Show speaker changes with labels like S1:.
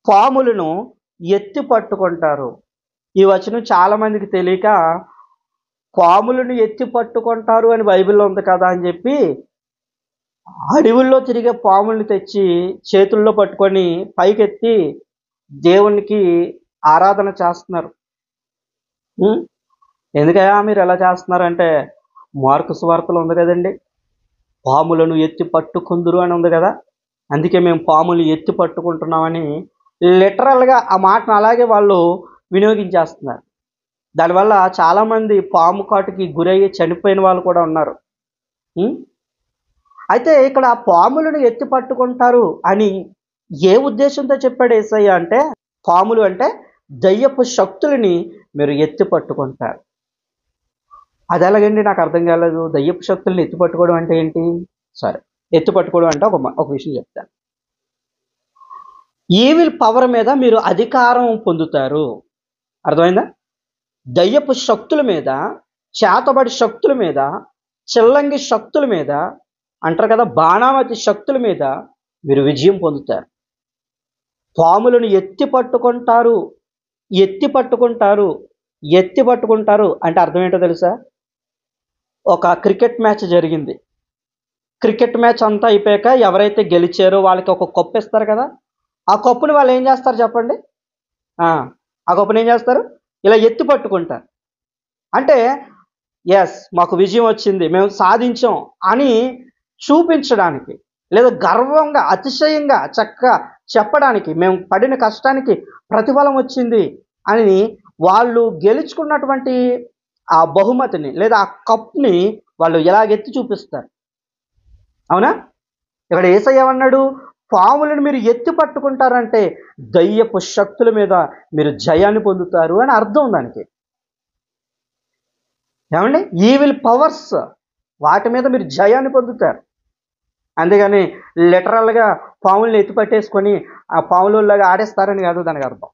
S1: పాములను ఎత్తి పట్టుకుంటారు. ఈ వచనం చాలా మందికి తెలియక పాములను ఎత్తి పట్టుకుంటారు అని బైబిల్‌లో ఉంది కదా అని చెప్పి అడవుల్లో తిరిగే పాముల్ని తెచ్చి చేతుల్లో పట్టుకొని పైకెత్తి దేవునికి ఆరాధన చేస్తున్నారు. హ్మ్. ఎందుకయ్యా మీరు ఎలా చేస్తున్నారంటే మార్కు సువార్తలో ఉంది కదండీ! పాములను ఎత్తి పట్టుకుందురు అని ఉంది కదా! అందుకే మేము పాములు ఎత్తి పట్టుకుంటున్నామని లిటరల్‌గా ఆ మాటను అలాగే వాళ్ళు వినియోగించేస్తున్నారు. దానివల్ల చాలామంది పాము కాటుకి గురయ్యి చనిపోయిన వాళ్ళు కూడా ఉన్నారు. హ్మ్. అయితే ఇక్కడ పాములను ఎత్తి పట్టుకుంటారు అని ఏ ఉద్దేశంతో చెప్పాడు యేసయ్య అంటే, పాములు అంటే దయ్యపు శక్తులని మీరు ఎత్తి పట్టుకుంటారు. అదెలాగండి నాకు అర్థం కాలేదు. దయ్యపు శక్తుల్ని ఎత్తి పట్టుకోవడం అంటే ఏంటి? సరే. ఎత్తి పట్టుకోవడం అంటే ఒక విషయం చెప్తాను. ఈవిల్ పవర్ మీద మీరు అధికారం పొందుతారు. అర్థమైందా? దయ్యపు శక్తుల మీద, చేతబడి శక్తుల మీద, చిల్లంగి శక్తుల మీద అంటారు కదా! బాణామతి శక్తుల మీద మీరు విజయం పొందుతారు. పాములను ఎత్తి పట్టుకుంటారు. ఎత్తి పట్టుకుంటారు. ఎత్తి పట్టుకుంటారు అంటే అర్థం ఏంటో తెలుసా? ఒక క్రికెట్ మ్యాచ్ జరిగింది. క్రికెట్ మ్యాచ్ అంతా అయిపోయాక ఎవరైతే గెలిచారో వాళ్ళకి ఒక కప్ ఇస్తారు కదా! ఆ కప్పుని వాళ్ళు ఏం చేస్తారు చెప్పండి? ఆ కప్పుని ఏం చేస్తారు? ఇలా ఎత్తి పట్టుకుంటారు. అంటే యెస్ మాకు విజయం వచ్చింది. మేము సాధించాం అని చూపించడానికి లేదా గర్వంగా, అతిశయంగా చక్కగా చెప్పడానికి మేము పడిన కష్టానికి ప్రతిఫలం వచ్చింది అని వాళ్ళు గెలుచుకున్నటువంటి ఆ బహుమతిని లేదా ఆ కప్‌ని వాళ్ళు ఎలాగెత్తి చూపిస్తారు. అవునా? ఇక్కడ యేసయ్య ఏమన్నాడు? పాములను మీరు ఎత్తి పట్టుకుంటారంటే దయ్యపు శక్తుల మీద మీరు జయాన్ని పొందుతారు అని అర్థం దానికి. ఏమండి? ఈవిల్ పవర్స్ వాటి మీద మీరు జయాన్ని పొందుతారు. అంతేగాని లిటరల్‌గా పాముల్ని ఎత్తి పట్టేసుకొని ఆ పాములోల్లాగా ఆడేస్తారని కాదు దానికి అర్థం.